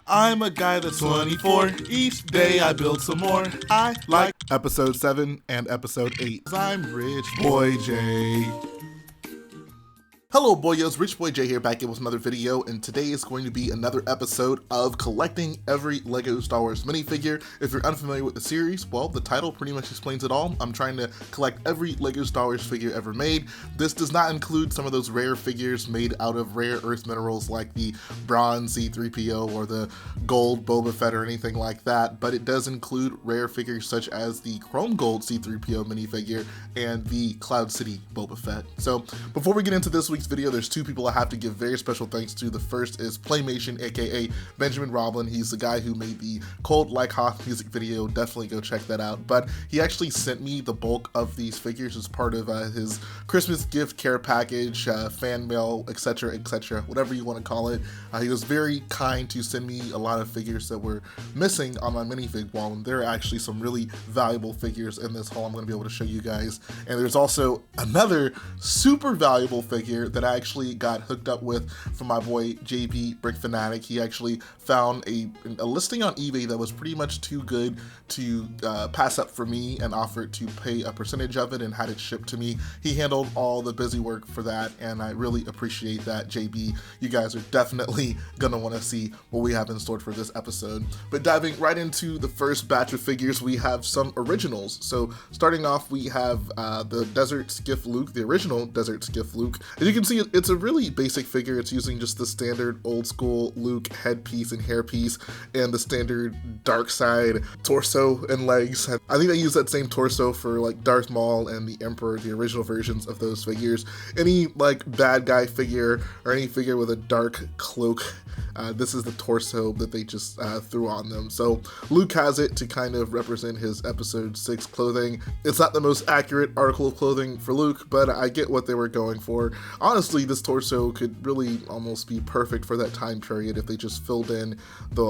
I'm a guy that's 24. Each day I build some more. I like episode 7 and episode 8. I'm Rich Boy J. Hello boyos, Rich Boy J here, back in with another video, and today is going to be another episode of collecting every LEGO Star Wars minifigure. If you're unfamiliar with the series, well, the title pretty much explains it all. I'm trying to collect every LEGO Star Wars figure ever made. This does not include some of those rare figures made out of rare earth minerals like the bronze C-3PO or the gold Boba Fett or anything like that, but it does include rare figures such as the chrome gold C-3PO minifigure and the Cloud City Boba Fett. So before we get into this week's video, there's two people I have to give very special thanks to. The first is Playmation, aka Benjamin Roblin. He's the guy who made the Cold Like Hoth music video. Definitely go check that out. But he actually sent me the bulk of these figures as part of his Christmas gift care package, fan mail, etc., whatever you want to call it. He was very kind to send me a lot of figures that were missing on my minifig wall, and there are actually some really valuable figures in this haul I'm going to be able to show you guys. And there's also another super valuable figure that I actually got hooked up with from my boy JB Brick Fanatic. He actually found a listing on eBay that was pretty much too good to pass up for me and offered to pay a percentage of it and had it shipped to me. He handled all the busy work for that, and I really appreciate that, JB. You guys are definitely gonna want to see what we have in store for this episode. But diving right into the first batch of figures, we have some originals. So starting off, we have the Desert Skiff Luke, the original Desert Skiff Luke. As you can see, it's a really basic figure. It's using just the standard old school Luke headpiece and hairpiece and the standard dark side torso and legs. I think they use that same torso for like Darth Maul and the Emperor, the original versions of those figures. Any like bad guy figure or any figure with a dark cloak, this is the torso that they just threw on them. So Luke has it to kind of represent his episode 6 clothing. It's not the most accurate article of clothing for Luke, but I get what they were going for. Honestly, this torso could really almost be perfect for that time period if they just filled in the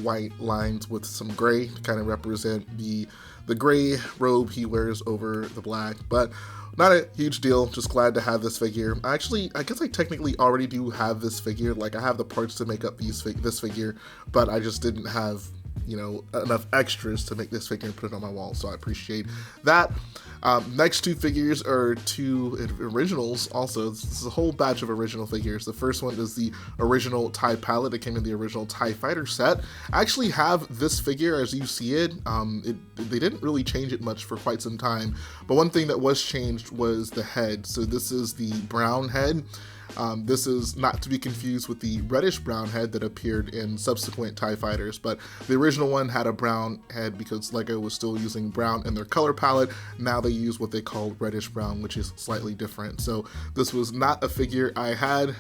white lines with some gray to kind of represent the gray robe he wears over the black. But not a huge deal, just glad to have this figure. I guess I technically already do have this figure. Like, I have the parts to make up this figure, but I just didn't have, you know, enough extras to make this figure and put it on my wall, so I appreciate that. Next two figures are two originals also. This is a whole batch of original figures. The first one is the original TIE Pilot. It came in the original TIE Fighter set. I actually have this figure as you see it. They didn't really change it much for quite some time, but one thing that was changed was the head. So this is the brown head. This is not to be confused with the reddish brown head that appeared in subsequent TIE Fighters, but the original one had a brown head because LEGO was still using brown in their color palette. Now they use what they call reddish brown, which is slightly different. So this was not a figure I had,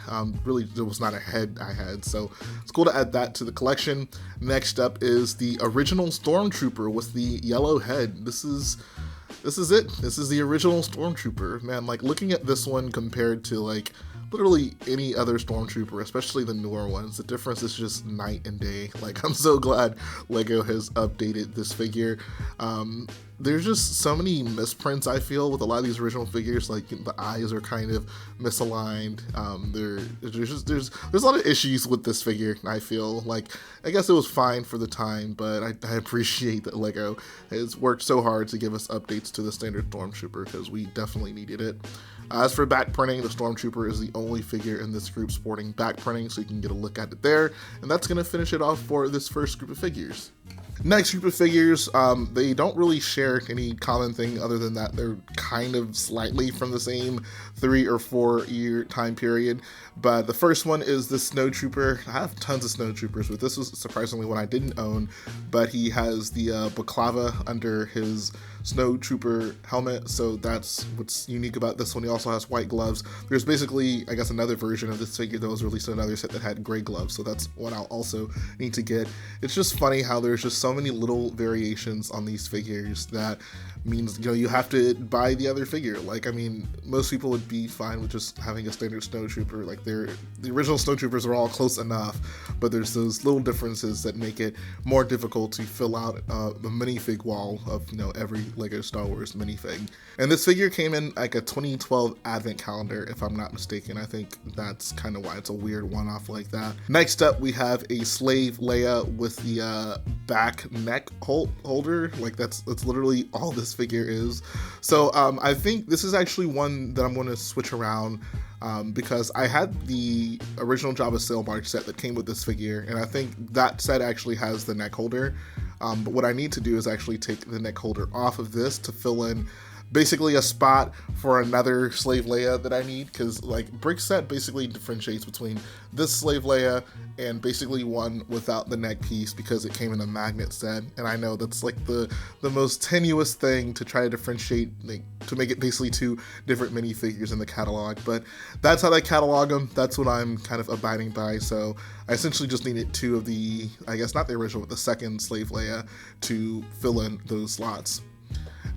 really it was not a head I had, so it's cool to add that to the collection. Next up is the original Stormtrooper with the yellow head. This is it. This is the original Stormtrooper. Man, like looking at this one compared to like literally any other Stormtrooper, especially the newer ones, the difference is just night and day. Like, I'm so glad LEGO has updated this figure. There's just so many misprints, I feel, with a lot of these original figures. Like, the eyes are kind of misaligned. There's a lot of issues with this figure, I feel. Like, I guess it was fine for the time, but I appreciate that LEGO has worked so hard to give us updates to the standard Stormtrooper, because we definitely needed it. As for back printing, the Stormtrooper is the only figure in this group sporting back printing, so you can get a look at it there. And that's going to finish it off for this first group of figures. Next group of figures, they don't really share any common thing other than that they're kind of slightly from the same 3 or 4 year time period. But the first one is the Snowtrooper. I have tons of Snowtroopers, but this was surprisingly one I didn't own. But he has the balaclava under his Snowtrooper helmet, so that's what's unique about this one. He also has white gloves. There's basically, I guess, another version of this figure that was released in another set that had gray gloves, so that's what I'll also need to get. It's just funny how there's just so many little variations on these figures that means, you know, you have to buy the other figure. Like, I mean, most people would be fine with just having a standard Snowtrooper. Like, the original Snowtroopers are all close enough, but there's those little differences that make it more difficult to fill out the minifig wall of, you know, every LEGO Star Wars minifig. And this figure came in like a 2012 advent calendar, if I'm not mistaken. I think that's kind of why it's a weird one-off like that. Next up, we have a slave Leia with the back neck holder. Like that's literally all this figure is. So I think this is actually one that I'm going to switch around because I had the original Jabba Sailbarge set that came with this figure, and I think that set actually has the neck holder. But what I need to do is actually take the neck holder off of this to fill in basically a spot for another slave Leia that I need, because like brick set basically differentiates between this slave Leia and basically one without the neck piece because it came in a magnet set, and I know that's like the most tenuous thing to try to differentiate, like, to make it basically two different minifigures in the catalog, but that's how they catalog them. That's what I'm kind of abiding by. So I essentially just needed two of the, I guess not the original, but the second slave Leia to fill in those slots.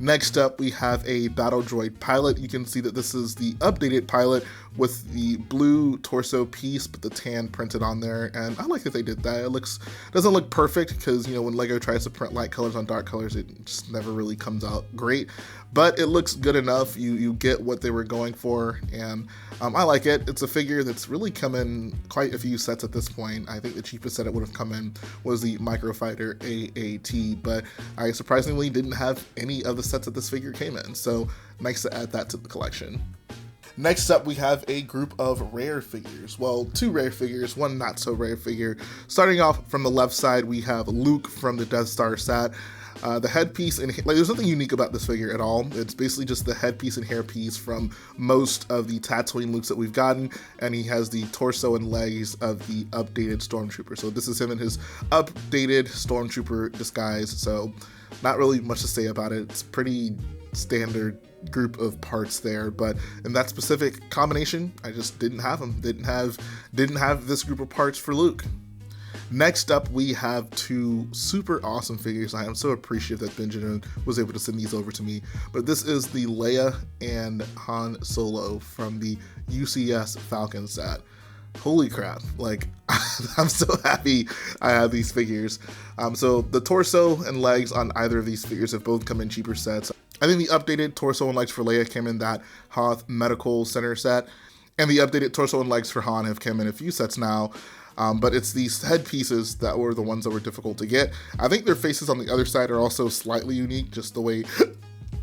Next up, we have a battle droid pilot. You can see that this is the updated pilot with the blue torso piece, but the tan printed on there. And I like that they did that. It doesn't look perfect because, you know, when LEGO tries to print light colors on dark colors, it just never really comes out great. But it looks good enough. You get what they were going for, and I like it. It's a figure that's really come in quite a few sets at this point. I think the cheapest set it would have come in was the Microfighter AAT, but I surprisingly didn't have any of the sets that this figure came in, so nice to add that to the collection. Next up, we have a group of rare figures. Well, two rare figures, one not so rare figure. Starting off from the left side, we have Luke from the Death Star set. The headpiece, and like, there's nothing unique about this figure at all. It's basically just the headpiece and hairpiece from most of the Tatooine Lukes that we've gotten, and he has the torso and legs of the updated Stormtrooper. So this is him in his updated Stormtrooper disguise, so not really much to say about it. It's pretty standard group of parts there, but in that specific combination, I just didn't have them. Didn't have this group of parts for Luke. Next up, we have two super awesome figures. I am so appreciative that Benjamin was able to send these over to me. But this is the Leia and Han Solo from the UCS Falcon set. Holy crap, like, I'm so happy I have these figures. So the torso and legs on either of these figures have both come in cheaper sets. I think the updated torso and legs for Leia came in that Hoth Medical Center set, and the updated torso and legs for Han have come in a few sets now. But it's these headpieces that were the ones that were difficult to get. I think their faces on the other side are also slightly unique, just the way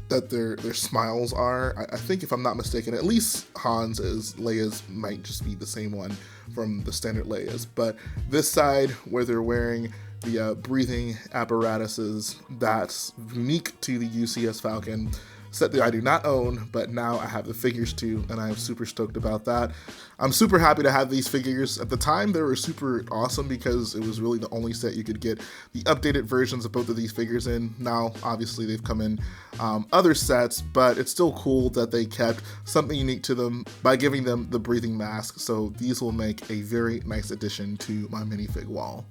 that their smiles are. I think, if I'm not mistaken, at least Han's is. Leia's might just be the same one from the standard Leia's. But this side, where they're wearing the breathing apparatuses, that's unique to the UCS Falcon set that I do not own, but now I have the figures too, and I'm super stoked about that. I'm super happy to have these figures. At the time, they were super awesome because it was really the only set you could get the updated versions of both of these figures in. Now, obviously, they've come in other sets, but it's still cool that they kept something unique to them by giving them the breathing mask, so these will make a very nice addition to my minifig wall.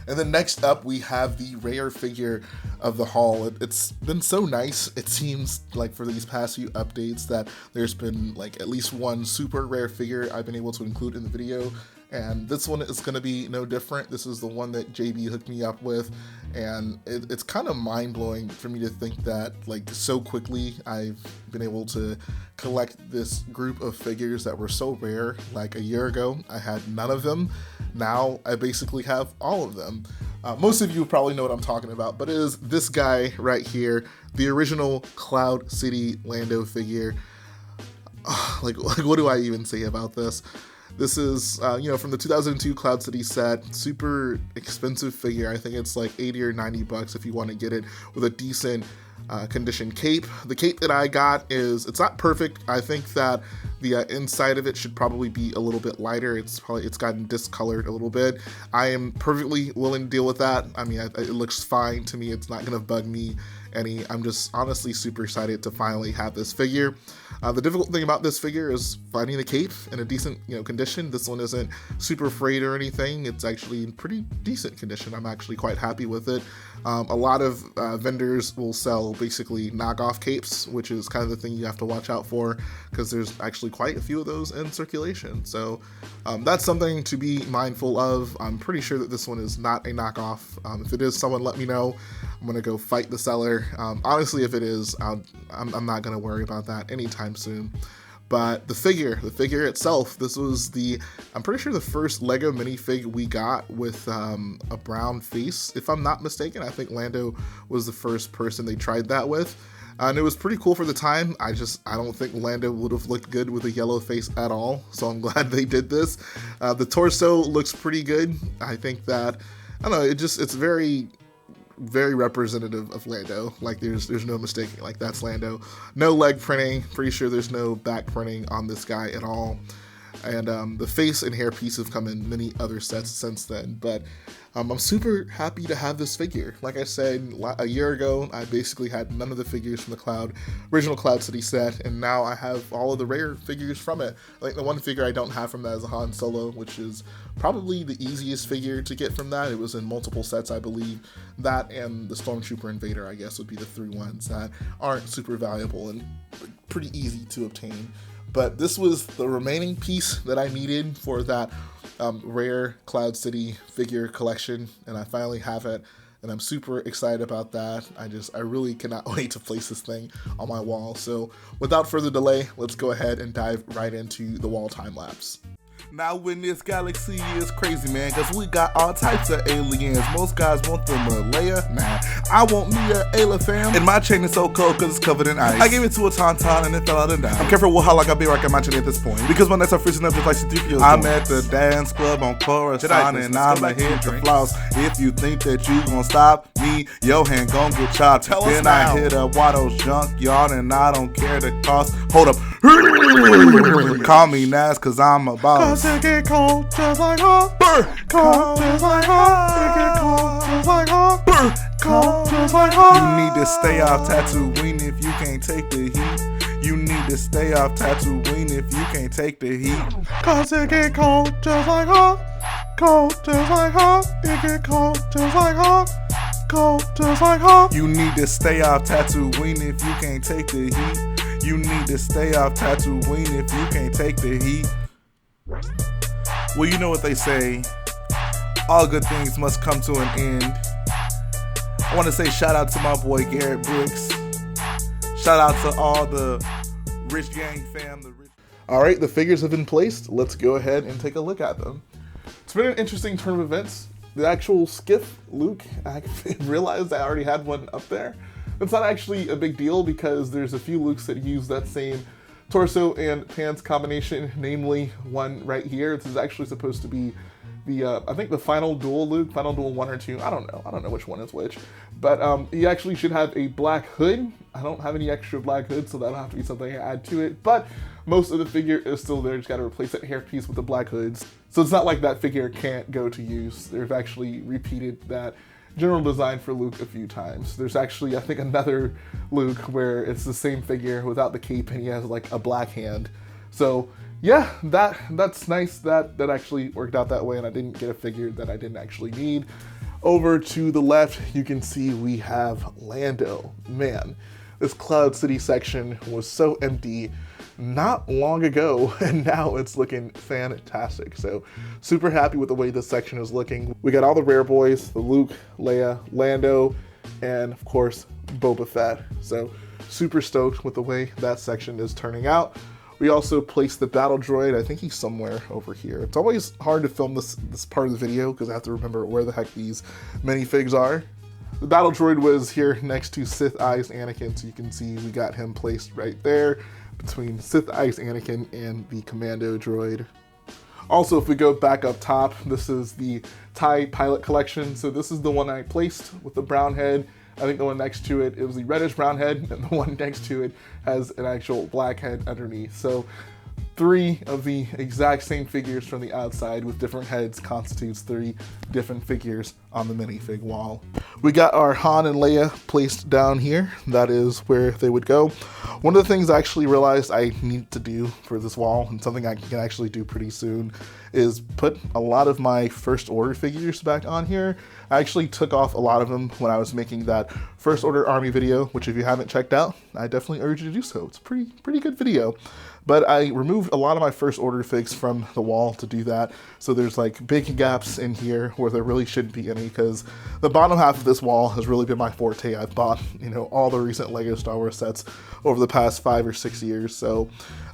And then next up, we have the rare figure of the haul. It's been so nice, it seems like, for these past few updates that there's been like at least one super rare figure I've been able to include in the video. And this one is going to be no different. This is the one that JB hooked me up with, and it's kind of mind-blowing for me to think that, like, so quickly I've been able to collect this group of figures that were so rare. Like a year ago, I had none of them. Now I basically have all of them. Most of you probably know what I'm talking about, but it is this guy right here, the original Cloud City Lando figure. Like what do I even say about this? This is, from the 2002 Cloud City set, super expensive figure. I think it's like 80 or 90 bucks if you want to get it with a decent condition cape. The cape that I got it's not perfect. I think that the inside of it should probably be a little bit lighter. It's gotten discolored a little bit. I am perfectly willing to deal with that. I mean, it looks fine to me. It's not going to bug me any. I'm just honestly super excited to finally have this figure. The difficult thing about this figure is finding the cape in a decent, condition. This one isn't super frayed or anything. It's actually in pretty decent condition. I'm actually quite happy with it. A lot of vendors will sell basically knockoff capes, which is kind of the thing you have to watch out for because there's actually quite a few of those in circulation. So that's something to be mindful of. I'm pretty sure that this one is not a knockoff. If it is, someone let me know. I'm gonna go fight the seller. Honestly, if it is, I'm not gonna worry about that anytime soon. But the figure itself, this was I'm pretty sure the first Lego minifig we got with a brown face, if I'm not mistaken. I think Lando was the first person they tried that with. And it was pretty cool for the time. I don't think Lando would have looked good with a yellow face at all. So I'm glad they did this. The torso looks pretty good. I think that, I don't know, it's very, very representative of Lando. Like there's no mistaking, like that's Lando. No leg printing, pretty sure there's no back printing on this guy at all. And the face and hair piece have come in many other sets since then, but I'm super happy to have this figure. Like I said, a year ago, I basically had none of the figures from the original Cloud City set, and now I have all of the rare figures from it. Like the one figure I don't have from that is a Han Solo, which is probably the easiest figure to get from that. It was in multiple sets, I believe. That and the Stormtrooper and Vader, I guess, would be the three ones that aren't super valuable and pretty easy to obtain. But this was the remaining piece that I needed for that rare Cloud City figure collection, and I finally have it, and I'm super excited about that. I really cannot wait to place this thing on my wall. So without further delay, let's go ahead and dive right into the wall time lapse. Now when this galaxy is crazy, man, cause we got all types of aliens. Most guys want them a Leia, nah, I want me a Ayla fam. And my chain is so cold cause it's covered in ice. I gave it to a Tauntaun and it fell out and died. I'm careful with how like I be rocking my chain at this point, because my nights are freezing up just like C-3PO's. I'm at the dance club on Coruscant and I'ma hit the floss. If you think that you gon' stop me, your hand gon' get chopped. Then I hit up Watto's junkyard and I don't care the cost. Hold up. Call me Nas cause I'm a boss. Cause it get cold just like hot. Cold just like hot. It get cold just like hot. Cold just like hot. You need to stay off Tatooine if you can't take the heat. You need to stay off Tatooine if you can't take the heat. Cause it get cold just like hot. Cold just like hot. It get cold just like hot. Cold just like hot. You need to stay off Tatooine if you can't take the heat. You need to stay off Tatooine if you can't take the heat. Well, you know what they say, all good things must come to an end. I want to say shout out to my boy Garrett Brooks. Shout out to all the Rich Gang fam. All right, the figures have been placed. Let's go ahead and take a look at them. It's been an interesting turn of events. The actual skiff Luke, I realized I already had one up there. It's not actually a big deal because there's a few Lukes that use that same torso and pants combination, namely one right here. This is actually supposed to be the, I think the final duel Luke, final duel 1 or 2. I don't know which one is which. But he actually should have a black hood. I don't have any extra black hood, so that'll have to be something I add to it. But most of the figure is still there. Just got to replace that hairpiece with the black hoods. So it's not like that figure can't go to use. They've actually repeated that general design for Luke a few times. There's actually, I think, another Luke where it's the same figure without the cape and he has like a black hand. So yeah, that's nice that actually worked out that way and I didn't get a figure that I didn't actually need. Over to the left, you can see we have Lando. Man, this Cloud City section was so empty not long ago, and now it's looking fantastic. So super happy with the way this section is looking. We got all the rare boys, the Luke, Leia, Lando, and of course, Boba Fett. So super stoked with the way that section is turning out. We also placed the battle droid. I think he's somewhere over here. It's always hard to film this part of the video because I have to remember where the heck these minifigs are. The battle droid was here next to Sith Eyes Anakin, so you can see we got him placed right there between Sith Eyes Anakin and the commando droid. Also, if we go back up top, this is the TIE pilot collection. So this is the one I placed with the brown head. I think the one next to it was the reddish brown head, and the one next to it has an actual black head underneath. So 3 of the exact same figures from the outside with different heads constitutes 3 different figures on the minifig wall. We got our Han and Leia placed down here. That is where they would go. One of the things I actually realized I need to do for this wall, and something I can actually do pretty soon, is put a lot of my first order figures back on here. I actually took off a lot of them when I was making that first order army video, which if you haven't checked out, I definitely urge you to do so. It's a pretty good video. But I removed a lot of my first order figs from the wall to do that. So there's like big gaps in here where there really shouldn't be any, because the bottom half of this wall has really been my forte. I've bought, you know, all the recent Lego Star Wars sets over the past 5 or 6 years. So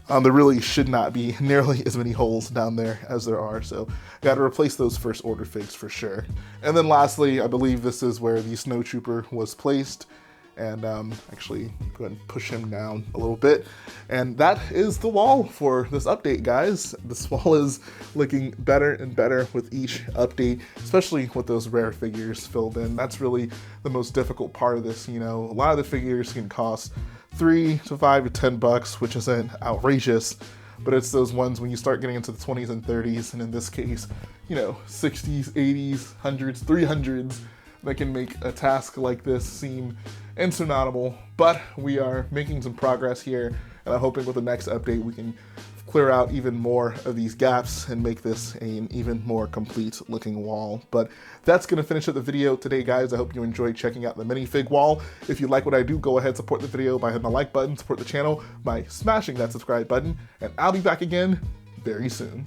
there really should not be nearly as many holes down there as there are. So got to replace those first order figs for sure. And then lastly, I believe this is where the Snow Trooper was placed. And actually go ahead and push him down a little bit. And that is the wall for this update, guys. This wall is looking better and better with each update, especially with those rare figures filled in. That's really the most difficult part of this. You know, a lot of the figures can cost $3 to $5 to $10, which isn't outrageous, but it's those ones when you start getting into the 20s and 30s, and in this case, you know, 60s, 80s, 100s, 300s, that can make a task like this seem insurmountable. But we are making some progress here, and I'm hoping with the next update we can clear out even more of these gaps and make this an even more complete looking wall. But that's going to finish up the video today, guys. I hope you enjoyed checking out the minifig wall. If you like what I do, go ahead, support the video by hitting the like button, support the channel by smashing that subscribe button, and I'll be back again very soon.